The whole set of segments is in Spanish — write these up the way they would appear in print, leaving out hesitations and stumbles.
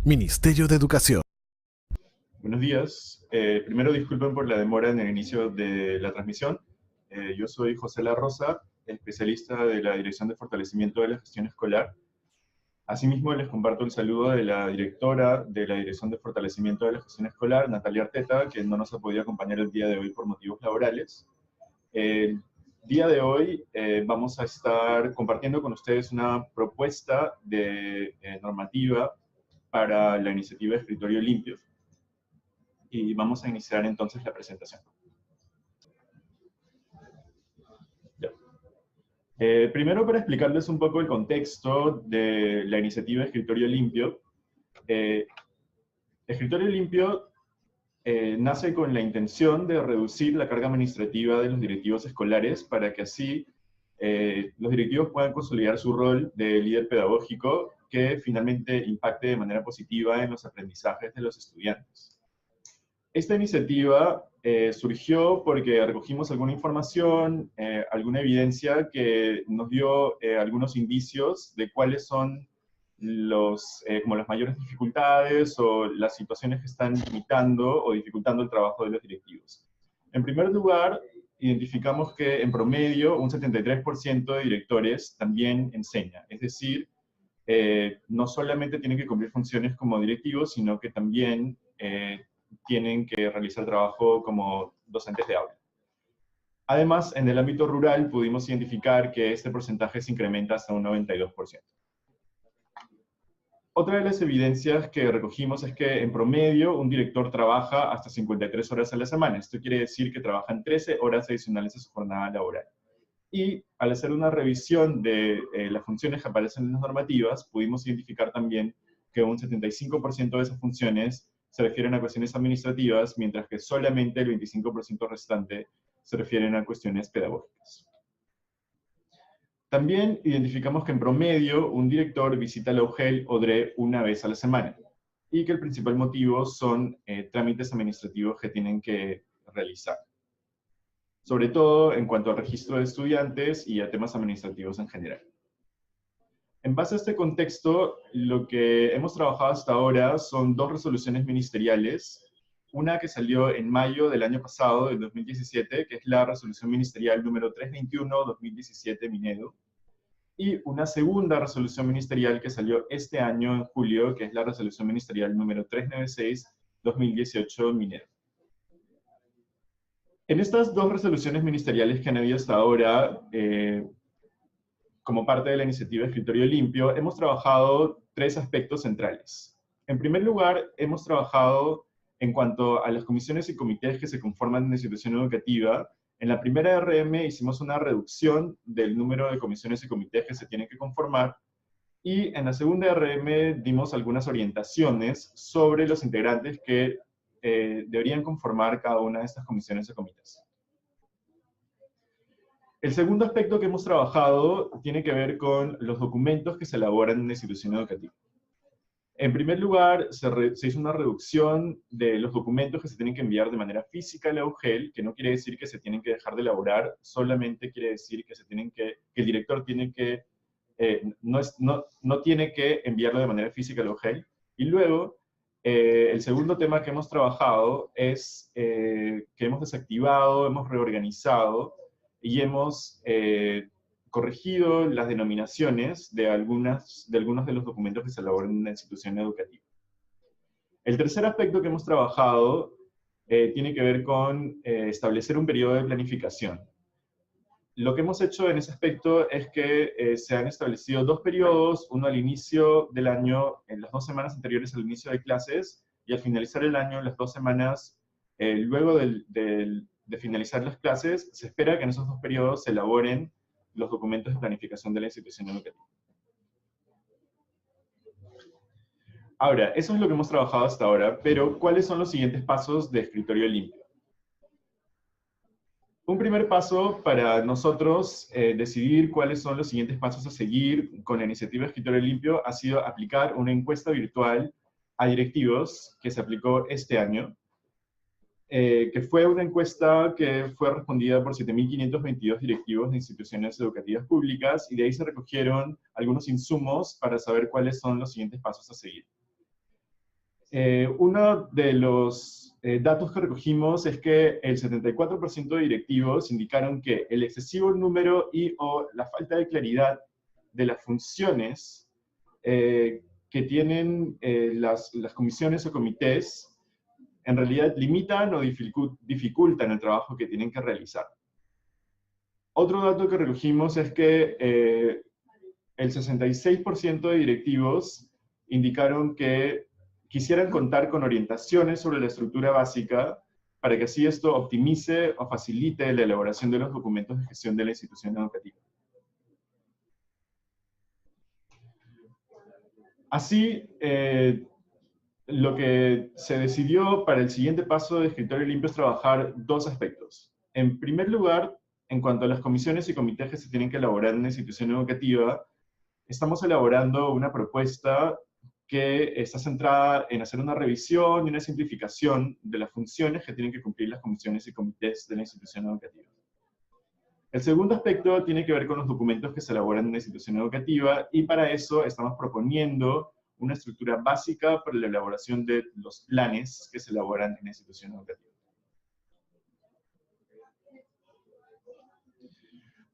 Ministerio de Educación. Buenos días. Primero disculpen por la demora en el inicio de la transmisión. Yo soy José La Rosa, especialista de la Dirección de Fortalecimiento de la Gestión Escolar. Asimismo, les comparto el saludo de la directora de la Dirección de Fortalecimiento de la Gestión Escolar, Natalia Arteta, que no nos ha podido acompañar el día de hoy por motivos laborales. El día de hoy vamos a estar compartiendo con ustedes una propuesta de normativa para la iniciativa Escritorio Limpio. Y vamos a iniciar entonces la presentación. Primero, para explicarles un poco el contexto de la iniciativa Escritorio Limpio. Escritorio Limpio nace con la intención de reducir la carga administrativa de los directivos escolares para que así los directivos puedan consolidar su rol de líder pedagógico que finalmente impacte de manera positiva en los aprendizajes de los estudiantes. Esta iniciativa surgió porque recogimos alguna información, alguna evidencia que nos dio algunos indicios de cuáles son como las mayores dificultades o las situaciones que están limitando o dificultando el trabajo de los directivos. En primer lugar, identificamos que en promedio un 73% de directores también enseña, es decir, no solamente tienen que cumplir funciones como directivos, sino que también tienen que realizar trabajo como docentes de aula. Además, en el ámbito rural pudimos identificar que este porcentaje se incrementa hasta un 92%. Otra de las evidencias que recogimos es que en promedio un director trabaja hasta 53 horas a la semana. Esto quiere decir que trabajan 13 horas adicionales a su jornada laboral. Y al hacer una revisión de las funciones que aparecen en las normativas, pudimos identificar también que un 75% de esas funciones se refieren a cuestiones administrativas, mientras que solamente el 25% restante se refieren a cuestiones pedagógicas. También identificamos que en promedio un director visita la UGEL o DRE una vez a la semana, y que el principal motivo son trámites administrativos que tienen que realizar, sobre todo en cuanto al registro de estudiantes y a temas administrativos en general. En base a este contexto, lo que hemos trabajado hasta ahora son dos resoluciones ministeriales. Una que salió en mayo del año pasado, del 2017, que es la resolución ministerial número 321-2017 Minedo. Y una segunda resolución ministerial que salió este año, en julio, que es la resolución ministerial número 396-2018 Minedo. En estas dos resoluciones ministeriales que han habido hasta ahora, como parte de la iniciativa Escritorio Limpio, hemos trabajado tres aspectos centrales. En primer lugar, hemos trabajado en cuanto a las comisiones y comités que se conforman en la institución educativa. En la primera RM hicimos una reducción del número de comisiones y comités que se tienen que conformar, y en la segunda RM dimos algunas orientaciones sobre los integrantes que deberían conformar cada una de estas comisiones y comités. El segundo aspecto que hemos trabajado tiene que ver con los documentos que se elaboran en la institución educativa. En primer lugar, se hizo una reducción de los documentos que se tienen que enviar de manera física a la UGEL, que no quiere decir que se tienen que dejar de elaborar, solamente quiere decir que el director tiene que, no tiene que enviarlo de manera física a la UGEL. Y luego, el segundo tema que hemos trabajado es que hemos desactivado, hemos reorganizado y hemos corregido las denominaciones de algunos de los documentos que se elaboran en una institución educativa. El tercer aspecto que hemos trabajado tiene que ver con establecer un periodo de planificación. Lo que hemos hecho en ese aspecto es que se han establecido dos periodos, uno al inicio del año, en las 2 semanas anteriores al inicio de clases, y al finalizar el año, en las 2 semanas luego de finalizar las clases, se espera que en esos dos periodos se elaboren los documentos de planificación de la institución educativa. Ahora, eso es lo que hemos trabajado hasta ahora, pero ¿cuáles son los siguientes pasos de Escritorio Limpio? Un primer paso para nosotros decidir cuáles son los siguientes pasos a seguir con la iniciativa Escritorio Limpio ha sido aplicar una encuesta virtual a directivos que se aplicó este año, que fue una encuesta que fue respondida por 7.522 directivos de instituciones educativas públicas, y de ahí se recogieron algunos insumos para saber cuáles son los siguientes pasos a seguir. Uno de los datos que recogimos es que el 74% de directivos indicaron que el excesivo número y o la falta de claridad de las funciones que tienen las comisiones o comités en realidad limitan o dificultan el trabajo que tienen que realizar. Otro dato que recogimos es que el 66% de directivos indicaron que quisieran contar con orientaciones sobre la estructura básica para que así esto optimice o facilite la elaboración de los documentos de gestión de la institución educativa. Así, lo que se decidió para el siguiente paso de Escritorio Limpio es trabajar dos aspectos. En primer lugar, en cuanto a las comisiones y comités que se tienen que elaborar en una institución educativa, estamos elaborando una propuesta que está centrada en hacer una revisión y una simplificación de las funciones que tienen que cumplir las comisiones y comités de la institución educativa. El segundo aspecto tiene que ver con los documentos que se elaboran en una institución educativa, y para eso estamos proponiendo una estructura básica para la elaboración de los planes que se elaboran en la institución educativa.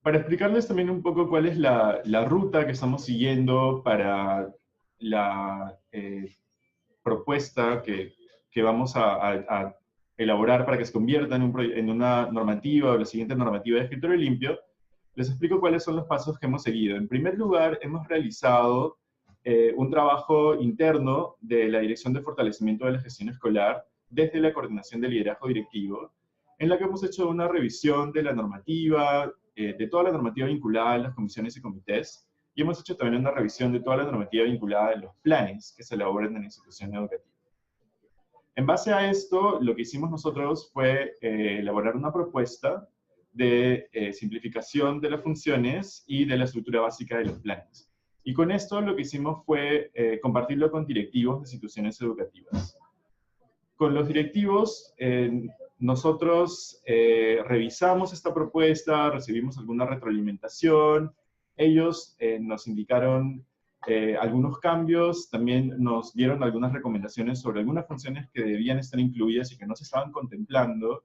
Para explicarles también un poco cuál es la ruta que estamos siguiendo para la propuesta que vamos a elaborar para que se convierta en una normativa o la siguiente normativa de escritorio limpio, les explico cuáles son los pasos que hemos seguido. En primer lugar, hemos realizado un trabajo interno de la Dirección de Fortalecimiento de la Gestión Escolar desde la Coordinación de Liderazgo Directivo, en la que hemos hecho una revisión de la normativa, de toda la normativa vinculada a las comisiones y comités, y hemos hecho también una revisión de toda la normativa vinculada a los planes que se elaboran en la institución educativa. En base a esto, lo que hicimos nosotros fue elaborar una propuesta de simplificación de las funciones y de la estructura básica de los planes. Y con esto lo que hicimos fue compartirlo con directivos de instituciones educativas. Con los directivos, nosotros revisamos esta propuesta, recibimos alguna retroalimentación, ellos nos indicaron algunos cambios, también nos dieron algunas recomendaciones sobre algunas funciones que debían estar incluidas y que no se estaban contemplando,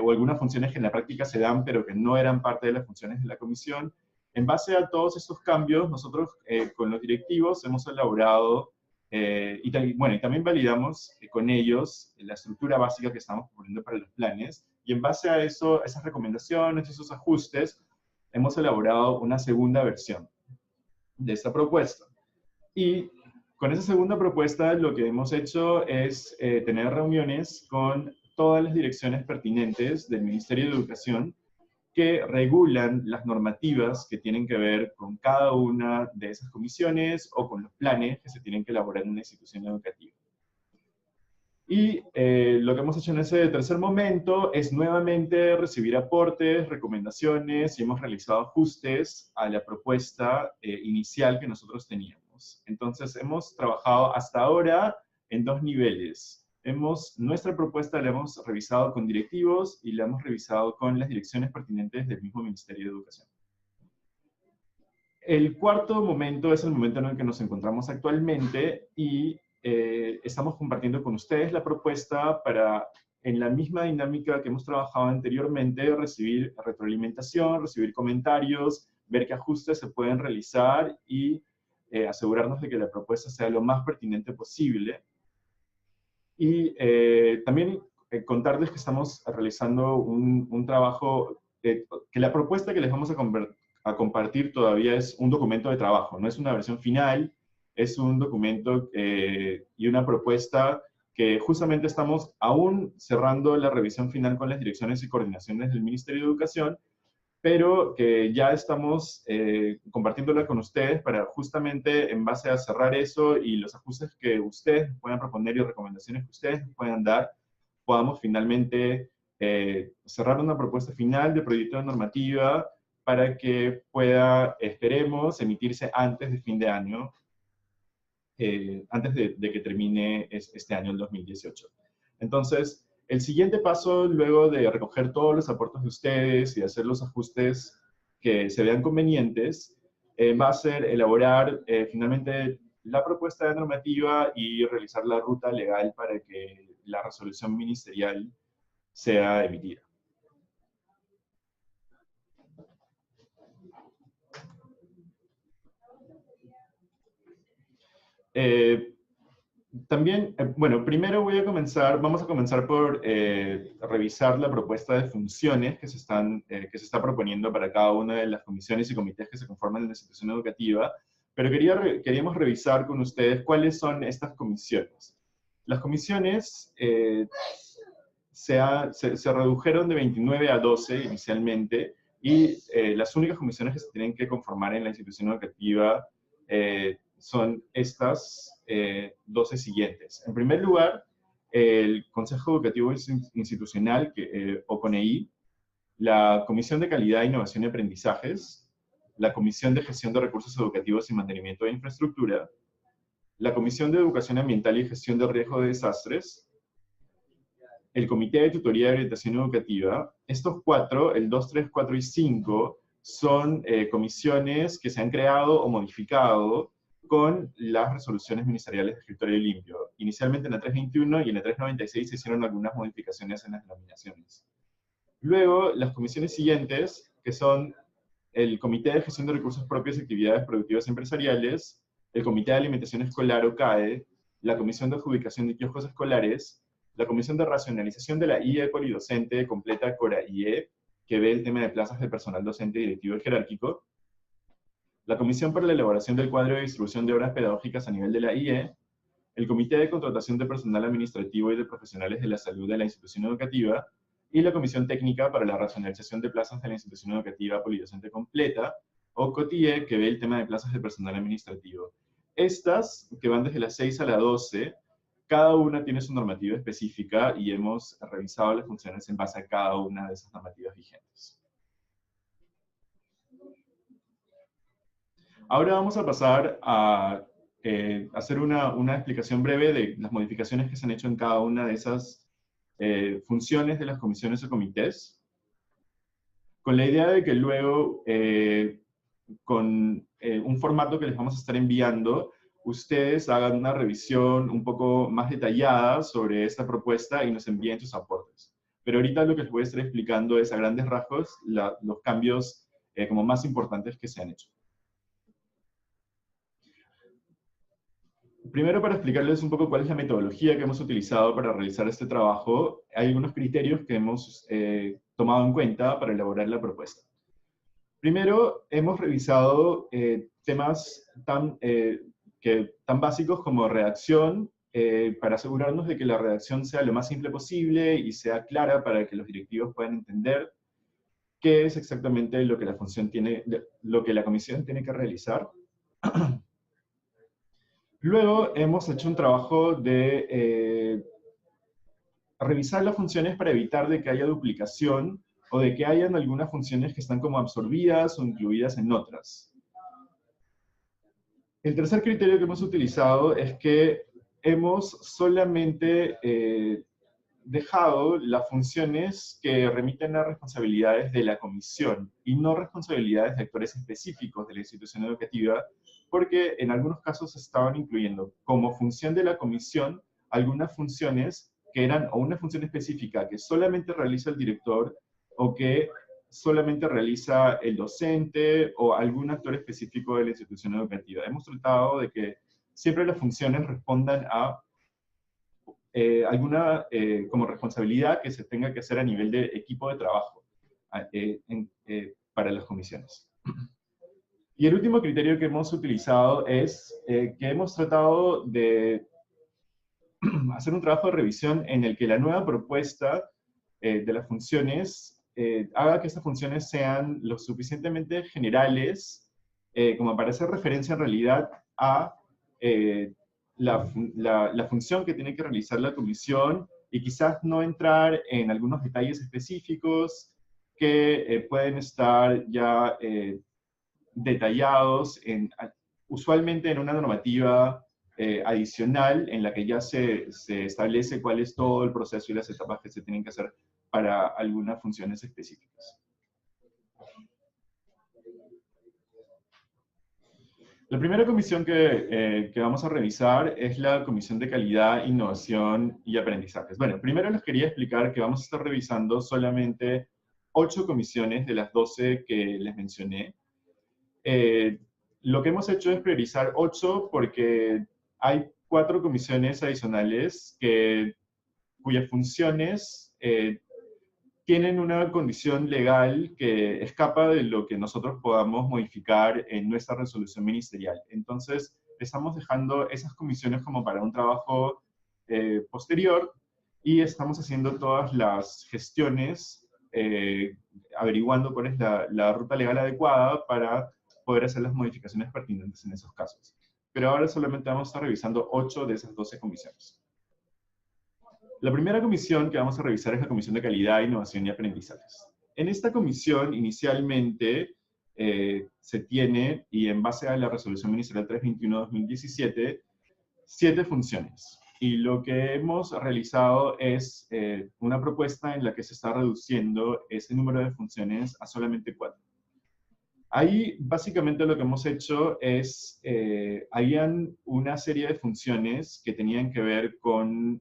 o algunas funciones que en la práctica se dan pero que no eran parte de las funciones de la comisión. En base a todos estos cambios, nosotros con los directivos hemos elaborado y también validamos con ellos la estructura básica que estamos proponiendo para los planes, y en base a eso, esas recomendaciones, esos ajustes, hemos elaborado una segunda versión de esta propuesta. Y con esa segunda propuesta lo que hemos hecho es tener reuniones con todas las direcciones pertinentes del Ministerio de Educación que regulan las normativas que tienen que ver con cada una de esas comisiones o con los planes que se tienen que elaborar en una institución educativa. Y lo que hemos hecho en ese tercer momento es nuevamente recibir aportes, recomendaciones, y hemos realizado ajustes a la propuesta inicial que nosotros teníamos. Entonces hemos trabajado hasta ahora en dos niveles. Nuestra propuesta la hemos revisado con directivos y la hemos revisado con las direcciones pertinentes del mismo Ministerio de Educación. El cuarto momento es el momento en el que nos encontramos actualmente, y estamos compartiendo con ustedes la propuesta para, en la misma dinámica que hemos trabajado anteriormente, recibir retroalimentación, recibir comentarios, ver qué ajustes se pueden realizar y asegurarnos de que la propuesta sea lo más pertinente posible. Y también contarles que estamos realizando un trabajo, que la propuesta que les vamos a compartir todavía es un documento de trabajo, no es una versión final, es un documento y una propuesta que justamente estamos aún cerrando la revisión final con las direcciones y coordinaciones del Ministerio de Educación, pero que ya estamos compartiéndola con ustedes para justamente en base a cerrar eso y los ajustes que ustedes puedan proponer y recomendaciones que ustedes puedan dar, podamos finalmente cerrar una propuesta final de proyecto de normativa para que pueda, esperemos, emitirse antes de fin de año, antes de que termine este año, el 2018. Entonces, el siguiente paso, luego de recoger todos los aportes de ustedes y hacer los ajustes que se vean convenientes, va a ser elaborar finalmente la propuesta de normativa y realizar la ruta legal para que la resolución ministerial sea emitida. También, bueno, primero vamos a comenzar por revisar la propuesta de funciones que se está proponiendo para cada una de las comisiones y comités que se conforman en la institución educativa, pero queríamos revisar con ustedes cuáles son estas comisiones. Las comisiones se redujeron de 29 a 12 inicialmente, y las únicas comisiones que se tienen que conformar en la institución educativa son estas 12 siguientes. En primer lugar, el Consejo Educativo Institucional, o CONEI, la Comisión de Calidad, Innovación y Aprendizajes, la Comisión de Gestión de Recursos Educativos y Mantenimiento de Infraestructura, la Comisión de Educación Ambiental y Gestión de Riesgo de Desastres, el Comité de Tutoría y Orientación Educativa. Estos cuatro, el 2, 3, 4 y 5, son comisiones que se han creado o modificado con las resoluciones ministeriales de escritorio limpio. Inicialmente en la 321 y en la 396 se hicieron algunas modificaciones en las denominaciones. Luego, las comisiones siguientes, que son el Comité de Gestión de Recursos Propios y Actividades Productivas Empresariales, el Comité de Alimentación Escolar o CAE, la Comisión de Adjudicación de Kioscos Escolares, la Comisión de Racionalización de la IE Polidocente completa CORA-IE, que ve el tema de plazas de personal docente, directivo y jerárquico, la Comisión para la Elaboración del Cuadro de Distribución de Obras Pedagógicas a nivel de la IE, el Comité de Contratación de Personal Administrativo y de Profesionales de la Salud de la institución educativa, y la Comisión Técnica para la Racionalización de Plazas de la institución educativa polidocente completa, o COTIE, que ve el tema de plazas de personal administrativo. Estas, que van desde la 6 a la 12, cada una tiene su normativa específica y hemos revisado las funciones en base a cada una de esas normativas vigentes. Ahora vamos a pasar a hacer una explicación breve de las modificaciones que se han hecho en cada una de esas funciones de las comisiones o comités, con la idea de que luego, con un formato que les vamos a estar enviando, ustedes hagan una revisión un poco más detallada sobre esta propuesta y nos envíen sus aportes. Pero ahorita lo que les voy a estar explicando es a grandes rasgos los cambios como más importantes que se han hecho. Primero, para explicarles un poco cuál es la metodología que hemos utilizado para realizar este trabajo, hay algunos criterios que hemos tomado en cuenta para elaborar la propuesta. Primero, hemos revisado temas tan básicos como redacción, para asegurarnos de que la redacción sea lo más simple posible y sea clara para que los directivos puedan entender qué es exactamente lo que la comisión tiene que realizar. Luego hemos hecho un trabajo de revisar las funciones para evitar de que haya duplicación o de que hayan algunas funciones que están como absorbidas o incluidas en otras. El tercer criterio que hemos utilizado es que hemos solamente dejado las funciones que remiten a responsabilidades de la comisión y no responsabilidades de actores específicos de la institución educativa, porque en algunos casos se estaban incluyendo como función de la comisión algunas funciones que eran o una función específica que solamente realiza el director o que solamente realiza el docente o algún actor específico de la institución educativa. Hemos tratado de que siempre las funciones respondan a alguna como responsabilidad que se tenga que hacer a nivel de equipo de trabajo para las comisiones. Y el último criterio que hemos utilizado es que hemos tratado de hacer un trabajo de revisión en el que la nueva propuesta de las funciones haga que estas funciones sean lo suficientemente generales como para hacer referencia en realidad a la función que tiene que realizar la comisión y quizás no entrar en algunos detalles específicos que pueden estar ya detallados usualmente en una normativa adicional en la que ya se establece cuál es todo el proceso y las etapas que se tienen que hacer para algunas funciones específicas. La primera comisión que vamos a revisar es la Comisión de Calidad, Innovación y Aprendizajes. Bueno, primero les quería explicar que vamos a estar revisando solamente 8 comisiones de las 12 que les mencioné. Lo que hemos hecho es priorizar 8 porque hay 4 comisiones adicionales cuyas funciones tienen una condición legal que escapa de lo que nosotros podamos modificar en nuestra resolución ministerial. Entonces, estamos dejando esas comisiones como para un trabajo posterior y estamos haciendo todas las gestiones, averiguando cuál es la ruta legal adecuada para poder hacer las modificaciones pertinentes en esos casos. Pero ahora solamente vamos a estar revisando 8 de esas 12 comisiones. La primera comisión que vamos a revisar es la Comisión de Calidad, Innovación y Aprendizajes. En esta comisión, inicialmente, se tiene, y en base a la Resolución Ministerial 321-2017, 7 funciones. Y lo que hemos realizado es una propuesta en la que se está reduciendo ese número de funciones a solamente 4. Ahí, básicamente, lo que hemos hecho es, habían una serie de funciones que tenían que ver con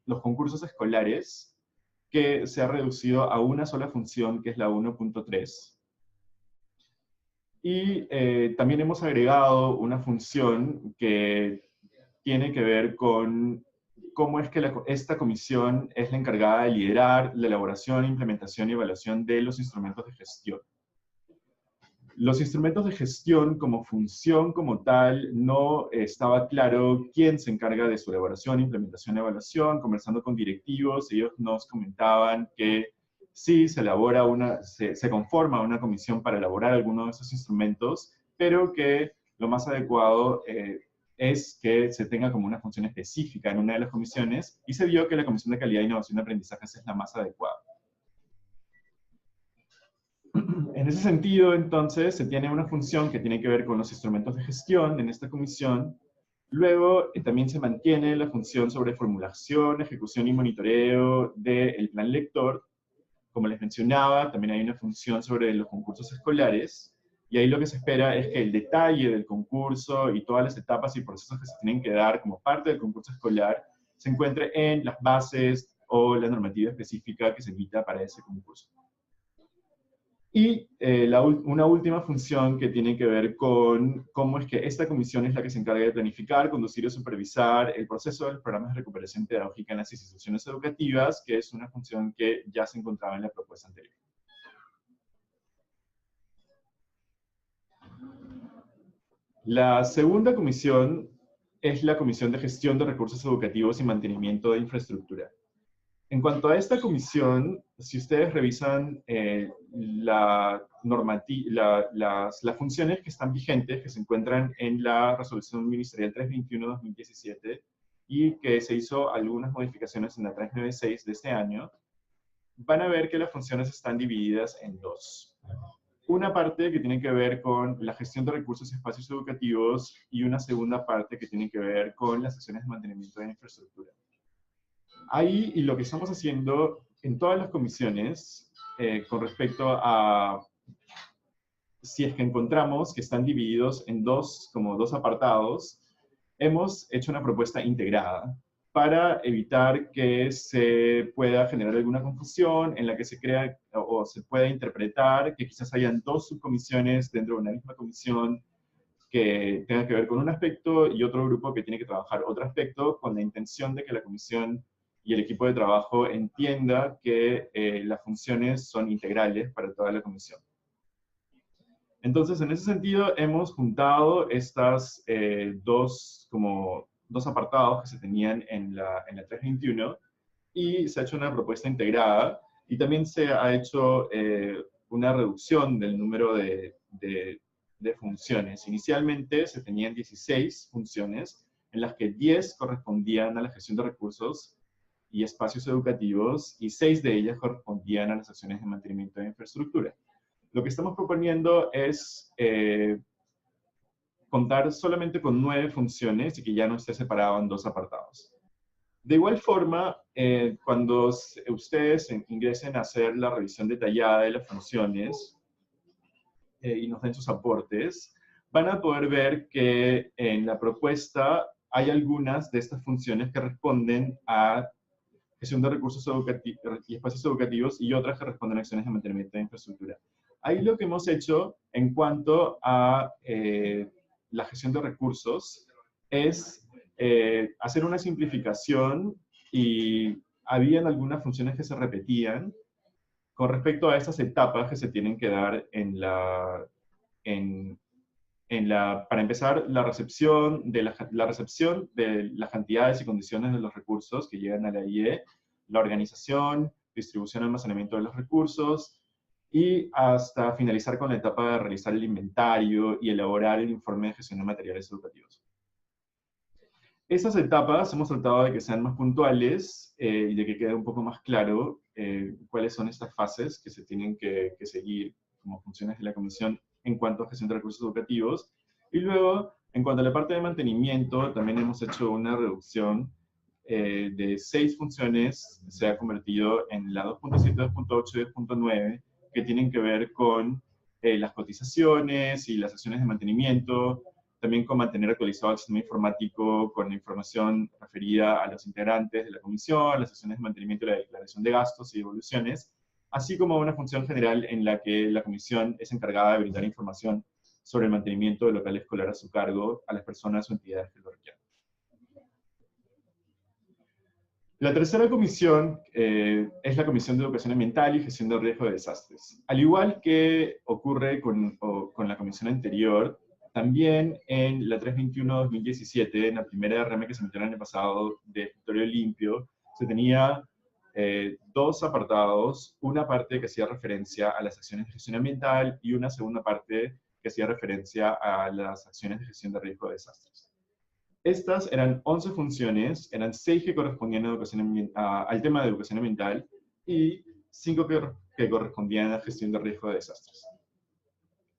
los concursos escolares, que se ha reducido a una sola función, que es la 1.3. Y también hemos agregado una función que tiene que ver con cómo es que esta comisión es la encargada de liderar la elaboración, implementación y evaluación de los instrumentos de gestión. Los instrumentos de gestión como función como tal, no estaba claro quién se encarga de su elaboración, implementación y evaluación. Conversando con directivos, ellos nos comentaban que sí se conforma una comisión para elaborar alguno de esos instrumentos, pero que lo más adecuado es que se tenga como una función específica en una de las comisiones, y se vio que la Comisión de Calidad, Innovación y Aprendizajes es la más adecuada. En ese sentido, entonces, se tiene una función que tiene que ver con los instrumentos de gestión en esta comisión. Luego, también se mantiene la función sobre formulación, ejecución y monitoreo del plan lector. Como les mencionaba, también hay una función sobre los concursos escolares. Y ahí lo que se espera es que el detalle del concurso y todas las etapas y procesos que se tienen que dar como parte del concurso escolar se encuentre en las bases o la normativa específica que se emita para ese concurso. Y una última función que tiene que ver con cómo es que esta comisión es la que se encarga de planificar, conducir y supervisar el proceso de los programas de recuperación pedagógica en las instituciones educativas, que es una función que ya se encontraba en la propuesta anterior. La segunda comisión es la Comisión de Gestión de Recursos Educativos y Mantenimiento de Infraestructura. En cuanto a esta comisión, si ustedes revisan las funciones que están vigentes, que se encuentran en la Resolución Ministerial 321-2017, y que se hizo algunas modificaciones en la 396 de este año, van a ver que las funciones están divididas en 2. Una parte que tiene que ver con la gestión de recursos y espacios educativos, y una segunda parte que tiene que ver con las acciones de mantenimiento de infraestructura. Ahí, y lo que estamos haciendo en todas las comisiones, con respecto a si es que encontramos que están divididos en como dos apartados, hemos hecho una propuesta integrada para evitar que se pueda generar alguna confusión en la que se crea o se pueda interpretar que quizás hayan 2 subcomisiones dentro de una misma comisión que tenga que ver con un aspecto y otro grupo que tiene que trabajar otro aspecto, con la intención de que la comisión y el equipo de trabajo entienda que las funciones son integrales para toda la comisión. Entonces, en ese sentido, hemos juntado estas dos apartados que se tenían en la 321, y se ha hecho una propuesta integrada, y también se ha hecho una reducción del número de funciones. Inicialmente se tenían 16 funciones, en las que 10 correspondían a la gestión de recursos y espacios educativos, y 6 de ellas correspondían a las acciones de mantenimiento de infraestructura. Lo que estamos proponiendo es contar solamente con 9 funciones y que ya no esté separado en 2 apartados. De igual forma, cuando ustedes ingresen a hacer la revisión detallada de las funciones y nos den sus aportes, van a poder ver que en la propuesta hay algunas de estas funciones que responden a gestión de recursos y espacios educativos y otras que responden a acciones de mantenimiento de infraestructura. Ahí lo que hemos hecho en cuanto a la gestión de recursos es hacer una simplificación y habían algunas funciones que se repetían con respecto a esas etapas que se tienen que dar para empezar, la recepción de las cantidades y condiciones de los recursos que llegan a la IE, la organización, distribución y almacenamiento de los recursos, y hasta finalizar con la etapa de realizar el inventario y elaborar el informe de gestión de materiales educativos. Esas etapas hemos tratado de que sean más puntuales y de que quede un poco más claro cuáles son estas fases que se tienen que seguir como funciones de la comisión en cuanto a gestión de recursos educativos. Y luego, en cuanto a la parte de mantenimiento, también hemos hecho una reducción de 6 funciones, se ha convertido en la 2.7, 2.8 y 2.9, que tienen que ver con las cotizaciones y las acciones de mantenimiento, también con mantener actualizado el sistema informático con la información referida a los integrantes de la comisión, las acciones de mantenimiento y la declaración de gastos y devoluciones, así como una función general en la que la comisión es encargada de brindar información sobre el mantenimiento del local escolar a su cargo a las personas o entidades que lo requieran. La tercera comisión es la Comisión de Educación Ambiental y Gestión de Riesgo de Desastres. Al igual que ocurre con la comisión anterior, también en la 321-2017, en la primera RM que se metió el año pasado de escritorio limpio, se tenía 2 apartados, una parte que hacía referencia a las acciones de gestión ambiental y una segunda parte que hacía referencia a las acciones de gestión de riesgo de desastres. Estas eran 11 funciones, eran 6 que correspondían al tema de educación ambiental y 5 que correspondían a gestión de riesgo de desastres.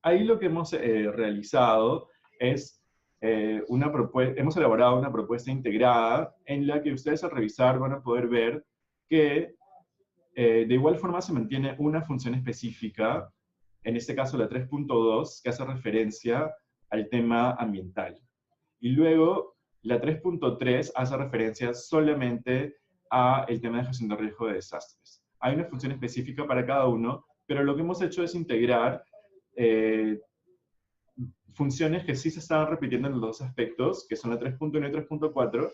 Ahí lo que hemos realizado es hemos elaborado una propuesta integrada en la que ustedes al revisar van a poder ver que de igual forma se mantiene una función específica, en este caso la 3.2, que hace referencia al tema ambiental. Y luego la 3.3 hace referencia solamente al tema de gestión de riesgo de desastres. Hay una función específica para cada uno, pero lo que hemos hecho es integrar funciones que sí se estaban repitiendo en los dos aspectos, que son la 3.1 y 3.4,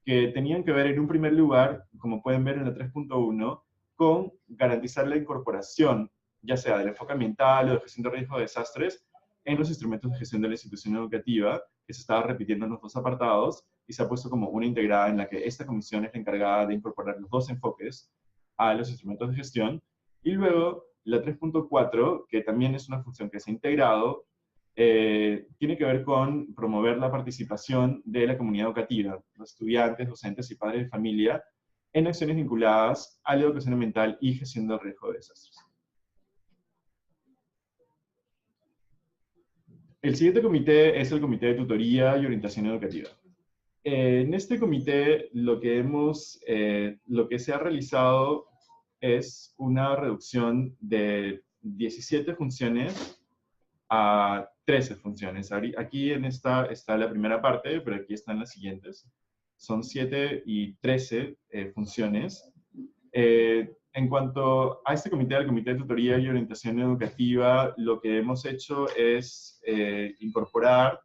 que tenían que ver en un primer lugar, como pueden ver en la 3.1, con garantizar la incorporación, ya sea del enfoque ambiental o de gestión de riesgo de desastres, en los instrumentos de gestión de la institución educativa, que se estaba repitiendo en los dos apartados, y se ha puesto como una integrada en la que esta comisión es la encargada de incorporar los dos enfoques a los instrumentos de gestión. Y luego, la 3.4, que también es una función que se ha integrado, tiene que ver con promover la participación de la comunidad educativa, los estudiantes, docentes y padres de familia, en acciones vinculadas a la educación ambiental y gestión del riesgo de desastres. El siguiente comité es el Comité de Tutoría y Orientación Educativa. En este comité lo que se ha realizado es una reducción de 17 funciones a 13 funciones. Aquí en esta está la primera parte, pero aquí están las siguientes. Son 7 y 13 funciones. En cuanto a este comité, el Comité de Tutoría y Orientación Educativa, lo que hemos hecho es incorporar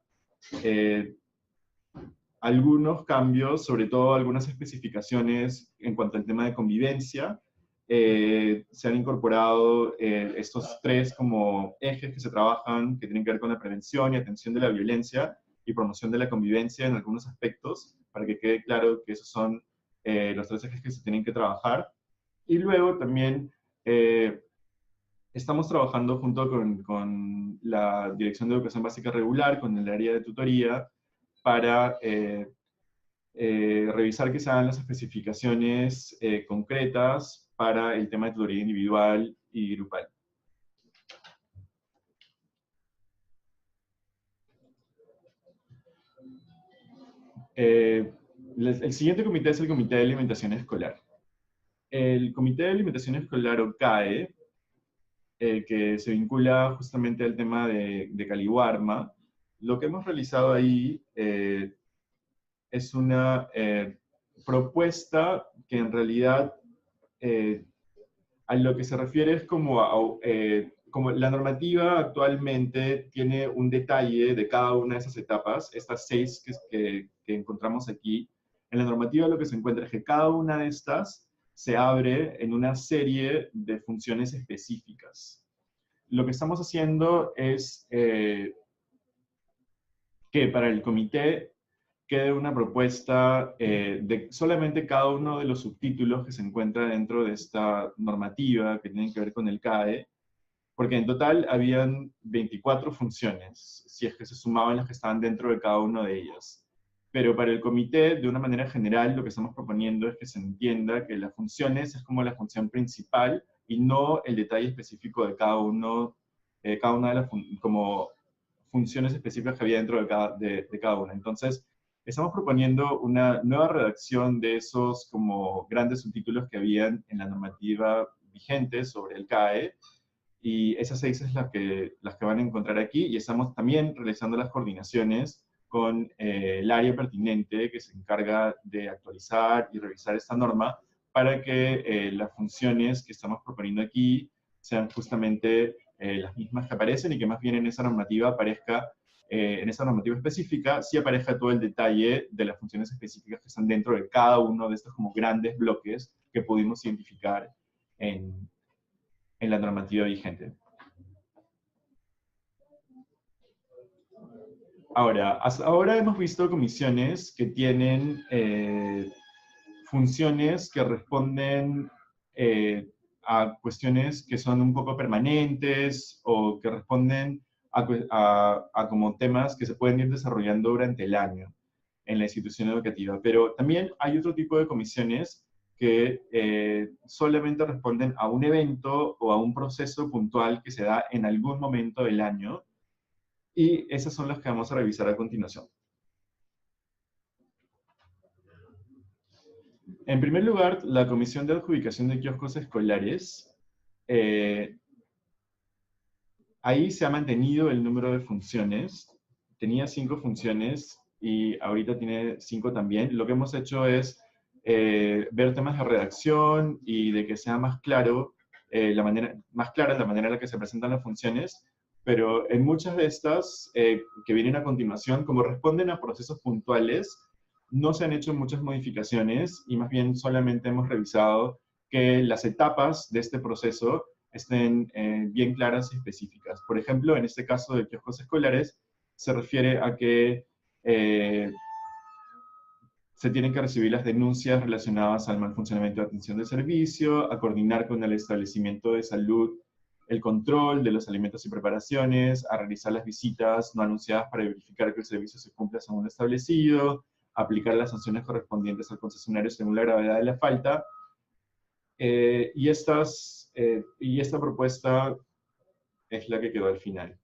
algunos cambios, sobre todo algunas especificaciones en cuanto al tema de convivencia. Se han incorporado estos 3 como ejes que se trabajan, que tienen que ver con la prevención y atención de la violencia y promoción de la convivencia en algunos aspectos, para que quede claro que esos son los 3 ejes que se tienen que trabajar. Y luego también estamos trabajando junto con la Dirección de Educación Básica Regular, con el área de tutoría, para revisar que se hagan las especificaciones concretas para el tema de tutoría individual y grupal. El siguiente comité es el Comité de Alimentación Escolar. El Comité de Alimentación Escolar, o CAE, que se vincula justamente al tema de Caliwarma, lo que hemos realizado ahí es una propuesta que en realidad a lo que se refiere es como la normativa actualmente tiene un detalle de cada una de esas etapas, estas 6 que encontramos aquí. En la normativa lo que se encuentra es que cada una de estas se abre en una serie de funciones específicas. Lo que estamos haciendo es que para el comité quede una propuesta de solamente cada uno de los subtítulos que se encuentra dentro de esta normativa que tienen que ver con el CAE, porque en total habían 24 funciones, si es que se sumaban las que estaban dentro de cada una de ellas. Pero para el comité, de una manera general, lo que estamos proponiendo es que se entienda que las funciones es como la función principal y no el detalle específico de cada una de las como funciones específicas que había dentro de cada una. Entonces, estamos proponiendo una nueva redacción de esos como grandes subtítulos que habían en la normativa vigente sobre el CAE, y esas 6 es las que van a encontrar aquí, y estamos también realizando las coordinaciones con el área pertinente que se encarga de actualizar y revisar esta norma para que las funciones que estamos proponiendo aquí sean justamente las mismas que aparecen y que más bien en esa normativa aparezca, en esa normativa específica, sí aparezca todo el detalle de las funciones específicas que están dentro de cada uno de estos como grandes bloques que pudimos identificar en la normativa vigente. Ahora, hasta ahora hemos visto comisiones que tienen funciones que responden a cuestiones que son un poco permanentes o que responden a como temas que se pueden ir desarrollando durante el año en la institución educativa. Pero también hay otro tipo de comisiones que solamente responden a un evento o a un proceso puntual que se da en algún momento del año, y esas son las que vamos a revisar a continuación. En primer lugar, la Comisión de Adjudicación de Kioscos Escolares. Ahí se ha mantenido el número de funciones. Tenía 5 funciones y ahorita tiene 5 también. Lo que hemos hecho es ver temas de redacción y de que sea más claro, más clara la manera en la que se presentan las funciones, pero en muchas de estas que vienen a continuación, como responden a procesos puntuales, no se han hecho muchas modificaciones y más bien solamente hemos revisado que las etapas de este proceso estén bien claras y específicas. Por ejemplo, en este caso de kioscos escolares, se refiere a que se tienen que recibir las denuncias relacionadas al mal funcionamiento de atención de servicio, a coordinar con el establecimiento de salud el control de los alimentos y preparaciones, a realizar las visitas no anunciadas para verificar que el servicio se cumpla según lo establecido, a aplicar las sanciones correspondientes al concesionario según la gravedad de la falta. Y esta propuesta es la que quedó al final.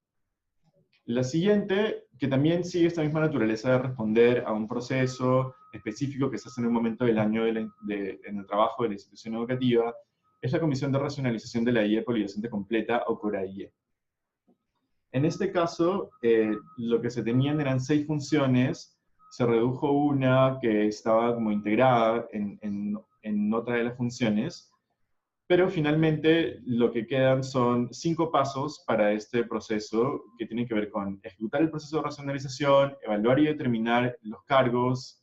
La siguiente, que también sigue esta misma naturaleza de responder a un proceso específico que se hace en un momento del año en el trabajo de la institución educativa, es la Comisión de Racionalización de la IE Polidocente Completa, o CORAIE. En este caso, lo que se tenían eran 6 funciones, se redujo una que estaba como integrada en otra de las funciones, pero finalmente lo que quedan son 5 pasos para este proceso que tienen que ver con ejecutar el proceso de racionalización, evaluar y determinar los cargos,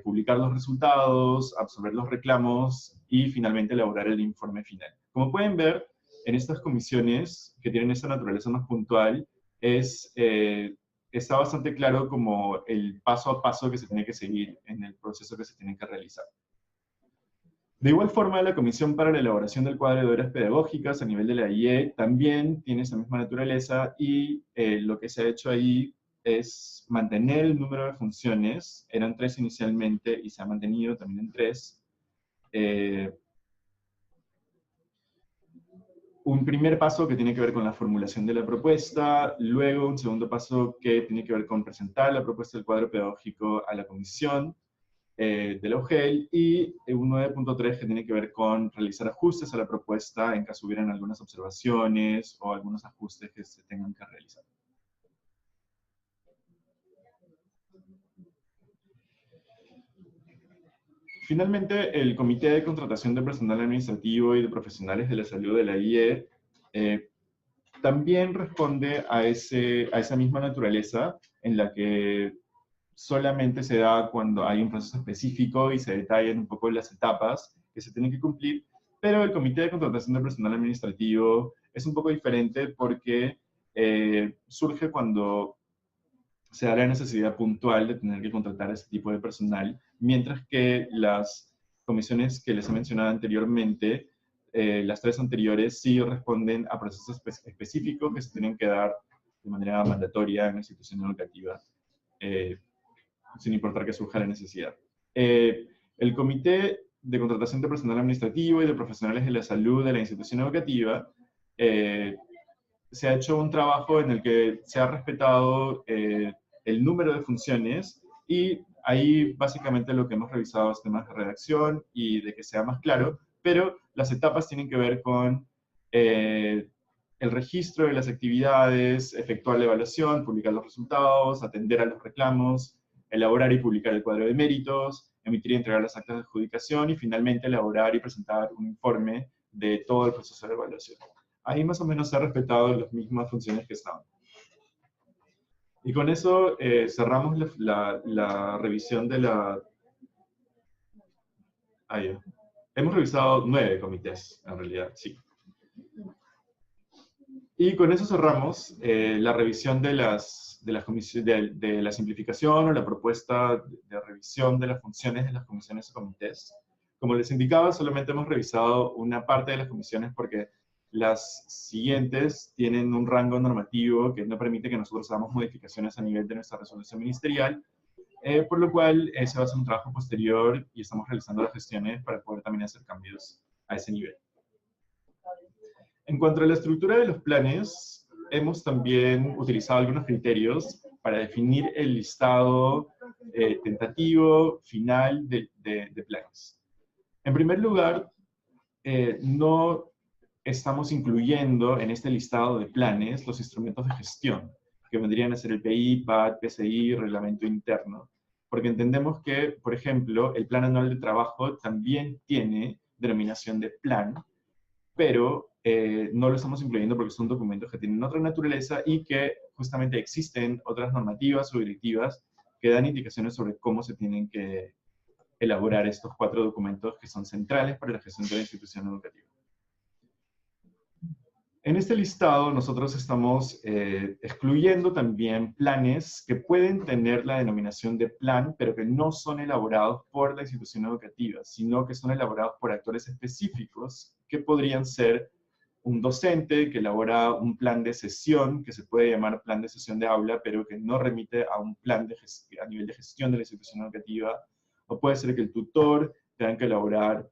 publicar los resultados, absorber los reclamos y finalmente elaborar el informe final. Como pueden ver, en estas comisiones que tienen esta naturaleza más puntual, está bastante claro como el paso a paso que se tiene que seguir en el proceso que se tiene que realizar. De igual forma, la Comisión para la Elaboración del Cuadro de Horas Pedagógicas a nivel de la IE también tiene esa misma naturaleza, y lo que se ha hecho ahí es mantener el número de funciones. Eran 3 inicialmente y se ha mantenido también en 3. Un primer paso que tiene que ver con la formulación de la propuesta, luego un segundo paso que tiene que ver con presentar la propuesta del cuadro pedagógico a la comisión de la UGEL, y un 9.3 que tiene que ver con realizar ajustes a la propuesta en caso hubieran algunas observaciones o algunos ajustes que se tengan que realizar. Finalmente, el Comité de Contratación de Personal Administrativo y de Profesionales de la Salud de la IE también responde a esa misma naturaleza en la que solamente se da cuando hay un proceso específico y se detallan un poco las etapas que se tienen que cumplir, pero el Comité de Contratación de Personal Administrativo es un poco diferente porque surge cuando se da la necesidad puntual de tener que contratar a ese tipo de personal, mientras que las comisiones que les he mencionado anteriormente, las tres anteriores, sí responden a procesos específicos que se tienen que dar de manera mandatoria en la institución educativa, sin importar que surja la necesidad. El Comité de Contratación de Personal Administrativo y de Profesionales de la Salud de la institución educativa se ha hecho un trabajo en el que se ha respetado el número de funciones y ahí básicamente lo que hemos revisado es temas de redacción y de que sea más claro, pero las etapas tienen que ver con el registro de las actividades, efectuar la evaluación, publicar los resultados, atender a los reclamos, elaborar y publicar el cuadro de méritos, emitir y entregar las actas de adjudicación y finalmente elaborar y presentar un informe de todo el proceso de evaluación. Ahí más o menos se ha respetado las mismas funciones que estaban. Y con eso cerramos la revisión de la... Hemos revisado 9 comités, en realidad, sí. Y con eso cerramos la revisión de la simplificación o la propuesta de revisión de las funciones de las comisiones o comités. Como les indicaba, solamente hemos revisado una parte de las comisiones porque las siguientes tienen un rango normativo que no permite que nosotros hagamos modificaciones a nivel de nuestra resolución ministerial, por lo cual se va a hacer un trabajo posterior y estamos realizando las gestiones para poder también hacer cambios a ese nivel. En cuanto a la estructura de los planes, hemos también utilizado algunos criterios para definir el listado tentativo final de planes. En primer lugar, no estamos incluyendo en este listado de planes los instrumentos de gestión, que vendrían a ser el PI, PAT, PCI, reglamento interno, porque entendemos que, por ejemplo, el plan anual de trabajo también tiene denominación de plan, pero no lo estamos incluyendo porque son documentos que tienen otra naturaleza y que justamente existen otras normativas o directivas que dan indicaciones sobre cómo se tienen que elaborar estos 4 documentos que son centrales para la gestión de la institución educativa. En este listado nosotros estamos excluyendo también planes que pueden tener la denominación de plan, pero que no son elaborados por la institución educativa, sino que son elaborados por actores específicos que podrían ser un docente que elabora un plan de sesión, que se puede llamar plan de sesión de aula, pero que no remite a un plan a nivel de gestión de la institución educativa, o puede ser que el tutor tenga que elaborar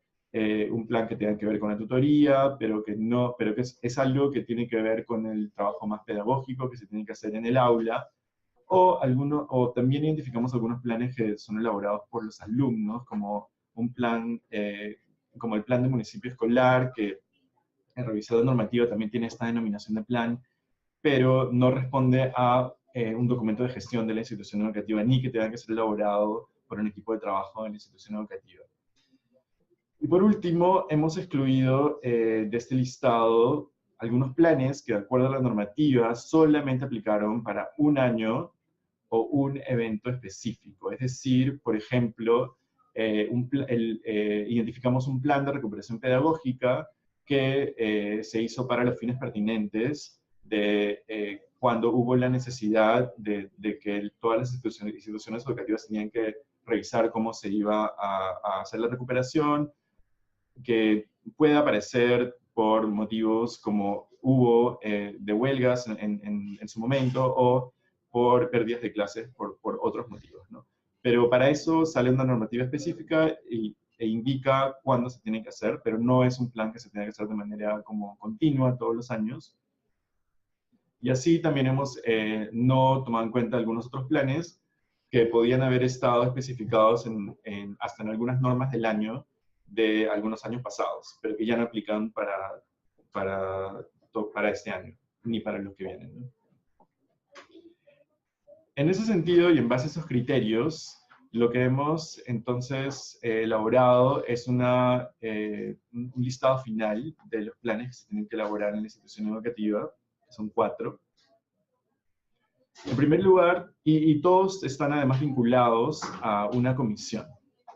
un plan que tenga que ver con la tutoría, pero que es algo que tiene que ver con el trabajo más pedagógico que se tiene que hacer en el aula, o también identificamos algunos planes que son elaborados por los alumnos, como un plan, como el plan de municipio escolar, que el revisado normativo también tiene esta denominación de plan, pero no responde a un documento de gestión de la institución educativa, ni que tenga que ser elaborado por un equipo de trabajo de la institución educativa. Y por último, hemos excluido de este listado algunos planes que, de acuerdo a la normativa, solamente aplicaron para un año o un evento específico. Es decir, por ejemplo, identificamos un plan de recuperación pedagógica que se hizo para los fines pertinentes de cuando hubo la necesidad de que todas las instituciones educativas tenían que revisar cómo se iba a hacer la recuperación, que pueda aparecer por motivos como hubo de huelgas en su momento o por pérdidas de clases por otros motivos, ¿no? Pero para eso sale una normativa específica e indica cuándo se tiene que hacer, pero no es un plan que se tiene que hacer de manera como continua todos los años. Y así también hemos no tomado en cuenta algunos otros planes que podían haber estado especificados hasta en algunas normas del año de algunos años pasados, pero que ya no aplican para este año, ni para los que vienen, ¿no? En ese sentido, y en base a esos criterios, Lo que hemos entonces elaborado es un listado final de los planes que se tienen que elaborar en la institución educativa, que son 4. En primer lugar, y todos están además vinculados a una comisión.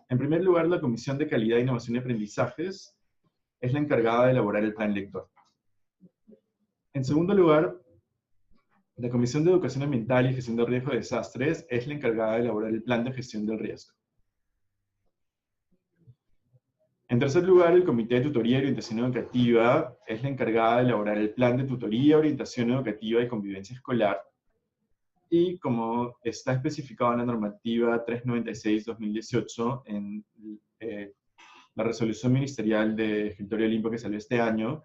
En primer lugar, la Comisión de Calidad, Innovación y Aprendizajes es la encargada de elaborar el plan lector. En segundo lugar, la Comisión de Educación Ambiental y Gestión de Riesgo de Desastres es la encargada de elaborar el plan de gestión del riesgo. En tercer lugar, el Comité de Tutoría y Orientación Educativa es la encargada de elaborar el plan de tutoría, orientación educativa y convivencia escolar. Y como está especificado en la normativa 396-2018, en la resolución ministerial de escritorio limpio que salió este año,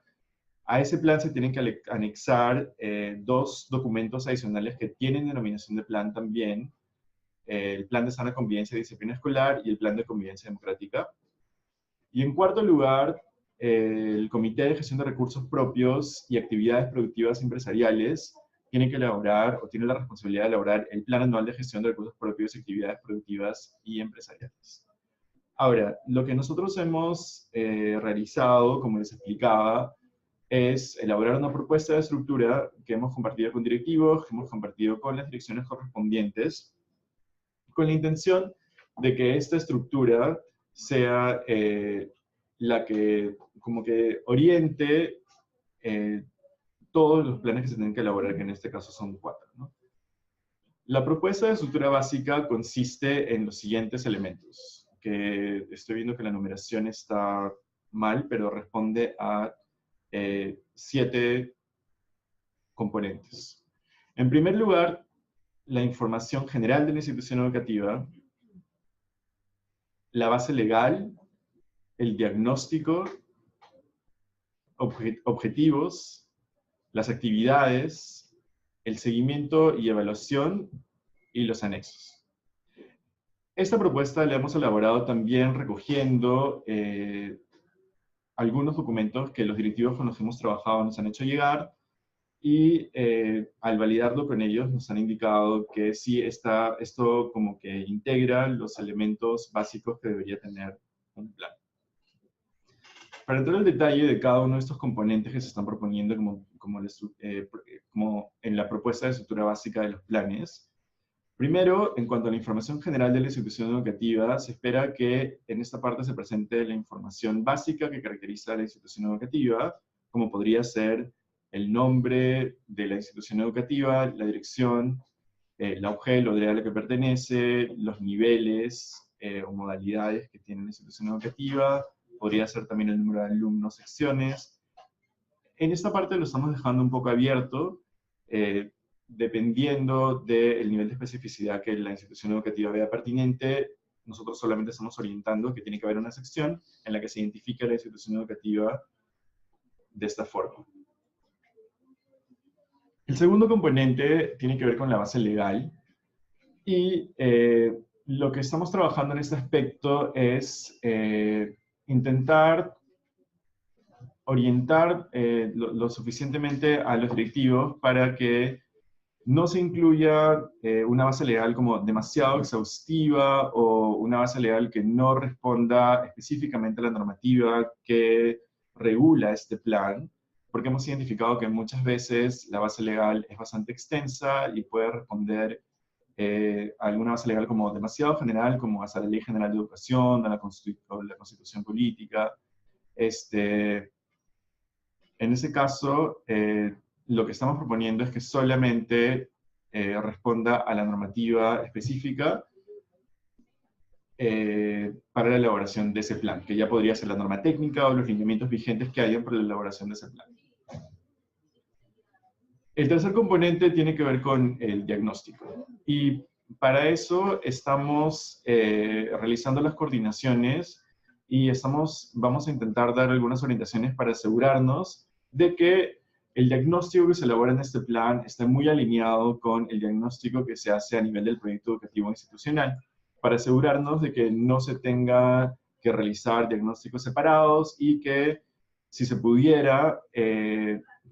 a ese plan se tienen que anexar 2 documentos adicionales que tienen denominación de plan también, el plan de sana convivencia y disciplina escolar y el plan de convivencia democrática. Y en cuarto lugar, el Comité de Gestión de Recursos Propios y Actividades Productivas Empresariales tiene que elaborar, o tiene la responsabilidad de elaborar, el Plan Anual de Gestión de Recursos Propios y Actividades Productivas y Empresariales. Ahora, lo que nosotros hemos realizado, como les explicaba, es elaborar una propuesta de estructura que hemos compartido con directivos, que hemos compartido con las direcciones correspondientes, con la intención de que esta estructura sea la que como que oriente todos los planes que se tienen que elaborar, que en este caso son 4, ¿no? La propuesta de estructura básica consiste en los siguientes elementos, que estoy viendo que la numeración está mal, pero responde a 7 componentes. En primer lugar, la información general de la institución educativa, la base legal, el diagnóstico, objetivos, las actividades, el seguimiento y evaluación y los anexos. Esta propuesta la hemos elaborado también recogiendo algunos documentos que los directivos con los que hemos trabajado nos han hecho llegar, y al validarlo con ellos nos han indicado que sí esto como que integra los elementos básicos que debería tener un plan. Para entrar al detalle de cada uno de estos componentes que se están proponiendo como en la propuesta de estructura básica de los planes, primero, en cuanto a la información general de la institución educativa, se espera que en esta parte se presente la información básica que caracteriza a la institución educativa, como podría ser el nombre de la institución educativa, la dirección, la UGEL o DREA a la que pertenece, los niveles o modalidades que tiene la institución educativa, podría ser también el número de alumnos, secciones. En esta parte lo estamos dejando un poco abierto, dependiendo del nivel de especificidad que la institución educativa vea pertinente. Nosotros solamente estamos orientando que tiene que haber una sección en la que se identifique la institución educativa de esta forma. El segundo componente tiene que ver con la base legal, y lo que estamos trabajando en este aspecto es intentar orientar lo suficientemente a los directivos para que no se incluya una base legal como demasiado exhaustiva o una base legal que no responda específicamente a la normativa que regula este plan, porque hemos identificado que muchas veces la base legal es bastante extensa y puede responder a alguna base legal como demasiado general, como a la Ley General de Educación, a la Constitución Política. En ese caso, lo que estamos proponiendo es que solamente responda a la normativa específica para la elaboración de ese plan, que ya podría ser la norma técnica o los lineamientos vigentes que hayan para la elaboración de ese plan. El tercer componente tiene que ver con el diagnóstico, y para eso estamos realizando las coordinaciones y vamos a intentar dar algunas orientaciones para asegurarnos de que el diagnóstico que se elabora en este plan esté muy alineado con el diagnóstico que se hace a nivel del proyecto educativo institucional, para asegurarnos de que no se tenga que realizar diagnósticos separados y que, si se pudiera,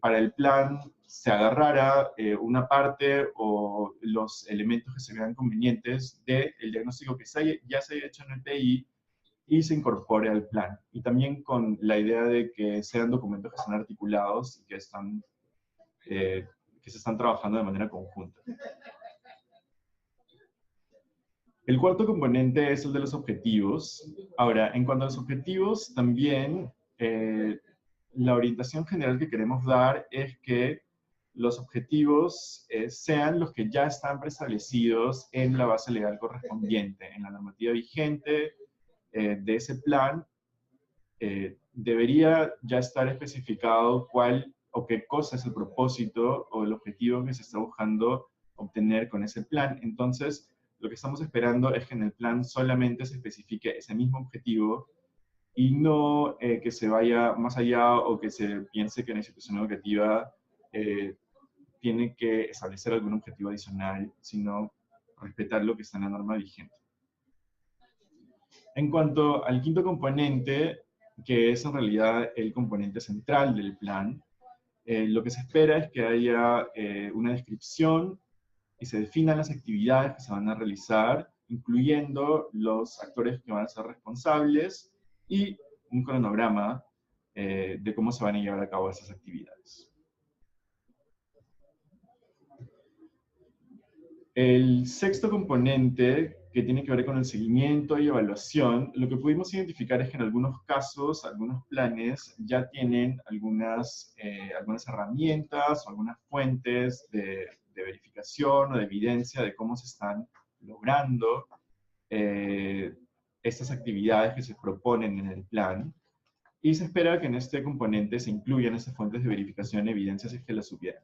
para el plan se agarrara una parte o los elementos que se vean convenientes del diagnóstico que ya se haya hecho en el PI y se incorpore al plan. Y también con la idea de que sean documentos que están articulados y que se están trabajando de manera conjunta. El cuarto componente es el de los objetivos. Ahora, en cuanto a los objetivos, también la orientación general que queremos dar es que los objetivos sean los que ya están preestablecidos en la base legal correspondiente, en la normativa vigente de ese plan. Debería ya estar especificado cuál o qué cosa es el propósito o el objetivo que se está buscando obtener con ese plan. Entonces, lo que estamos esperando es que en el plan solamente se especifique ese mismo objetivo y no que se vaya más allá o que se piense que la institución educativa tiene que establecer algún objetivo adicional, sino respetar lo que está en la norma vigente. En cuanto al quinto componente, que es en realidad el componente central del plan, lo que se espera es que haya una descripción y se definan las actividades que se van a realizar, incluyendo los actores que van a ser responsables y un cronograma de cómo se van a llevar a cabo esas actividades. El sexto componente, que tiene que ver con el seguimiento y evaluación, lo que pudimos identificar es que en algunos casos, algunos planes ya tienen algunas herramientas o algunas fuentes de verificación o de evidencia de cómo se están logrando estas actividades que se proponen en el plan. Y se espera que en este componente se incluyan esas fuentes de verificación y evidencia si es que las hubiera.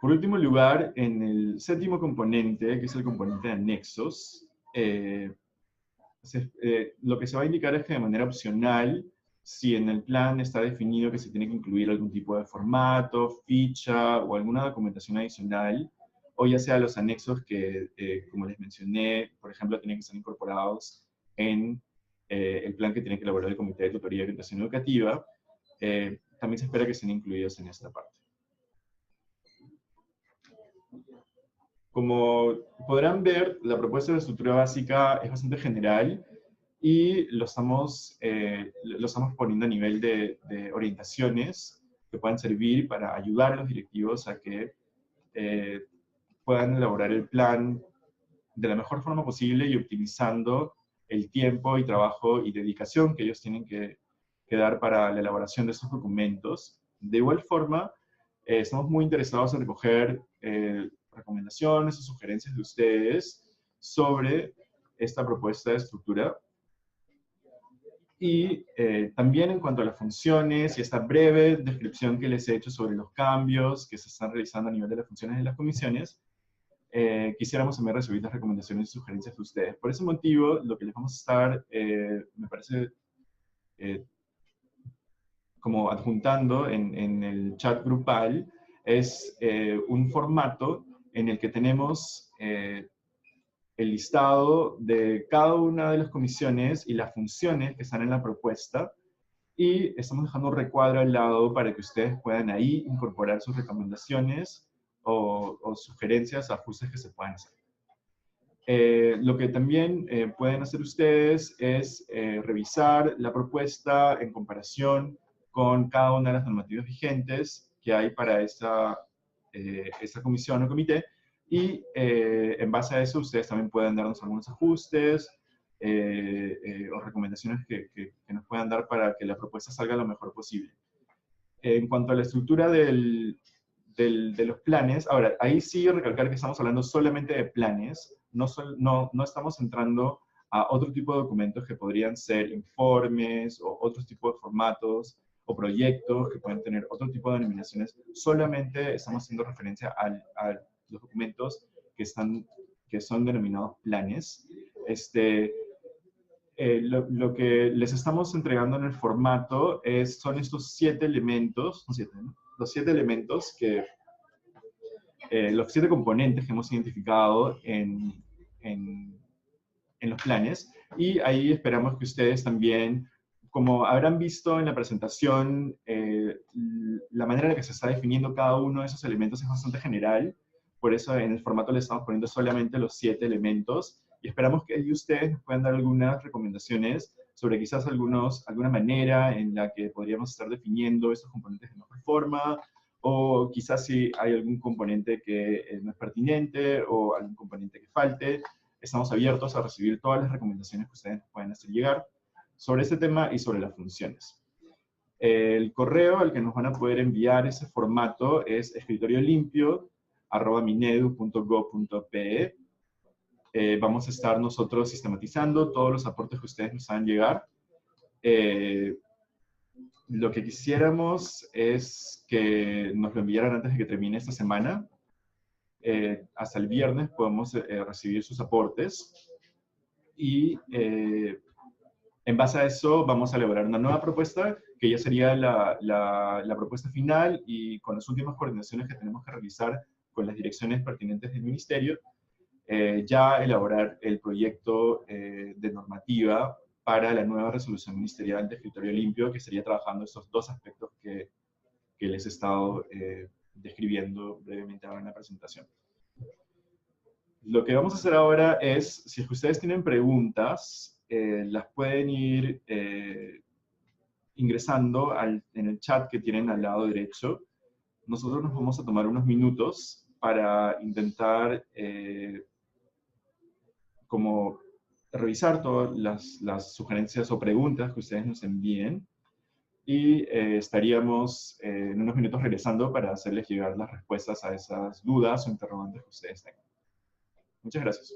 Por último lugar, en el séptimo componente, que es el componente de anexos, lo que se va a indicar es que de manera opcional, si en el plan está definido que se tiene que incluir algún tipo de formato, ficha o alguna documentación adicional, o ya sea los anexos que, como les mencioné, por ejemplo, tienen que ser incorporados en el plan que tiene que elaborar el Comité de Tutoría y Orientación Educativa, también se espera que estén incluidos en esta parte. Como podrán ver, la propuesta de estructura básica es bastante general y lo estamos poniendo a nivel de orientaciones que puedan servir para ayudar a los directivos a que puedan elaborar el plan de la mejor forma posible y optimizando el tiempo y trabajo y dedicación que ellos tienen que dar para la elaboración de estos documentos. De igual forma, estamos muy interesados en recoger recomendaciones o sugerencias de ustedes sobre esta propuesta de estructura. Y también en cuanto a las funciones y esta breve descripción que les he hecho sobre los cambios que se están realizando a nivel de las funciones de las comisiones, quisiéramos también recibir las recomendaciones y sugerencias de ustedes. Por ese motivo, lo que les vamos a estar, me parece, como adjuntando en el chat grupal, es un formato en el que tenemos el listado de cada una de las comisiones y las funciones que están en la propuesta, y estamos dejando un recuadro al lado para que ustedes puedan ahí incorporar sus recomendaciones o sugerencias, ajustes que se puedan hacer. Lo que también pueden hacer ustedes es revisar la propuesta en comparación con cada una de las normativas vigentes que hay para esta comisión o comité, y en base a eso ustedes también pueden darnos algunos ajustes o recomendaciones que nos puedan dar para que la propuesta salga lo mejor posible. En cuanto a la estructura de los planes, ahora, ahí sí recalcar que estamos hablando solamente de planes, no estamos entrando a otro tipo de documentos que podrían ser informes o otros tipos de formatos o proyectos que pueden tener otro tipo de denominaciones. Solamente estamos haciendo referencia a los documentos que son denominados planes. Lo que les estamos entregando en el formato son estos 7 elementos, ¿no? Los 7 elementos los 7 componentes que hemos identificado en los planes, y ahí esperamos que ustedes también como habrán visto en la presentación, la manera en la que se está definiendo cada uno de esos elementos es bastante general. Por eso en el formato le estamos poniendo solamente los 7 elementos. Y esperamos que ustedes nos puedan dar algunas recomendaciones sobre quizás alguna manera en la que podríamos estar definiendo estos componentes de mejor forma, o quizás si hay algún componente que no es pertinente o algún componente que falte. Estamos abiertos a recibir todas las recomendaciones que ustedes nos puedan hacer llegar sobre este tema y sobre las funciones. El correo al que nos van a poder enviar ese formato es escritoriolimpio@minedu.gov.pe. Vamos a estar nosotros sistematizando todos los aportes que ustedes nos hagan llegar. Lo que quisiéramos es que nos lo enviaran antes de que termine esta semana. Hasta el viernes podemos recibir sus aportes. Y en base a eso vamos a elaborar una nueva propuesta, que ya sería la propuesta final, y con las últimas coordinaciones que tenemos que realizar con las direcciones pertinentes del ministerio, ya elaborar el proyecto de normativa para la nueva resolución ministerial de escritorio limpio, que sería trabajando estos dos aspectos que les he estado describiendo brevemente ahora en la presentación. Lo que vamos a hacer ahora es, si es que ustedes tienen preguntas, las pueden ir ingresando en el chat que tienen al lado derecho. Nosotros nos vamos a tomar unos minutos para intentar como revisar todas las sugerencias o preguntas que ustedes nos envíen, y estaríamos en unos minutos regresando para hacerles llegar las respuestas a esas dudas o interrogantes que ustedes tengan. Muchas gracias.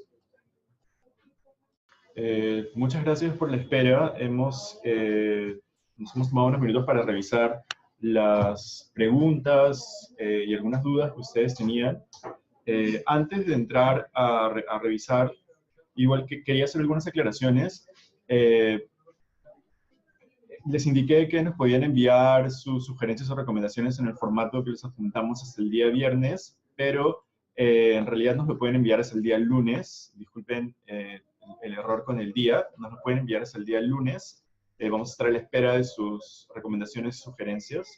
Muchas gracias por la espera. Nos hemos tomado unos minutos para revisar las preguntas y algunas dudas que ustedes tenían. Antes de entrar a revisar, igual que quería hacer algunas aclaraciones. Les indiqué que nos podían enviar sus sugerencias o recomendaciones en el formato que les adjuntamos hasta el día viernes, pero en realidad nos lo pueden enviar hasta el día lunes. Disculpen el error con el día. Nos lo pueden enviar hasta el día lunes. Vamos a estar a la espera de sus recomendaciones y sugerencias.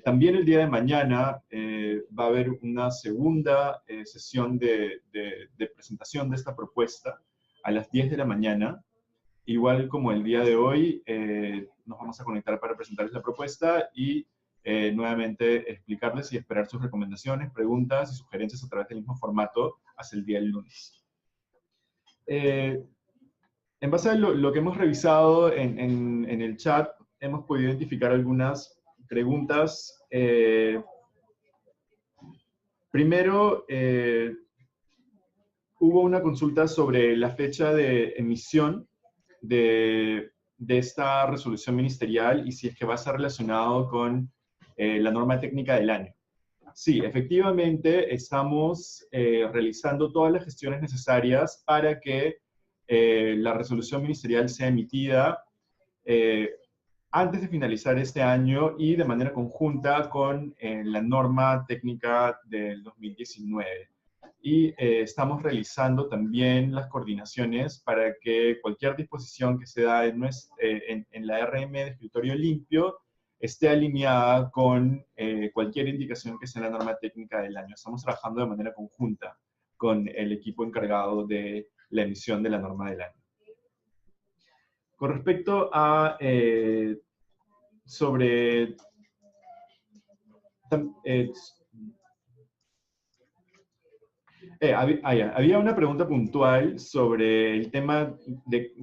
También el día de mañana va a haber una segunda sesión de presentación de esta propuesta a las 10 de la mañana. Igual como el día de hoy, nos vamos a conectar para presentarles la propuesta y nuevamente explicarles y esperar sus recomendaciones, preguntas y sugerencias a través del mismo formato hasta el día del lunes. En base a lo que hemos revisado en el chat, hemos podido identificar algunas preguntas. Primero, hubo una consulta sobre la fecha de emisión de esta resolución ministerial y si es que va a estar relacionado con la norma técnica del año. Sí, efectivamente estamos realizando todas las gestiones necesarias para que la resolución ministerial sea emitida antes de finalizar este año y de manera conjunta con la norma técnica del 2019. Y estamos realizando también las coordinaciones para que cualquier disposición que se da en la RM de escritorio limpio esté alineada con cualquier indicación que sea en la norma técnica del año. Estamos trabajando de manera conjunta con el equipo encargado de la emisión de la norma del año. Con respecto a había una pregunta puntual sobre el tema de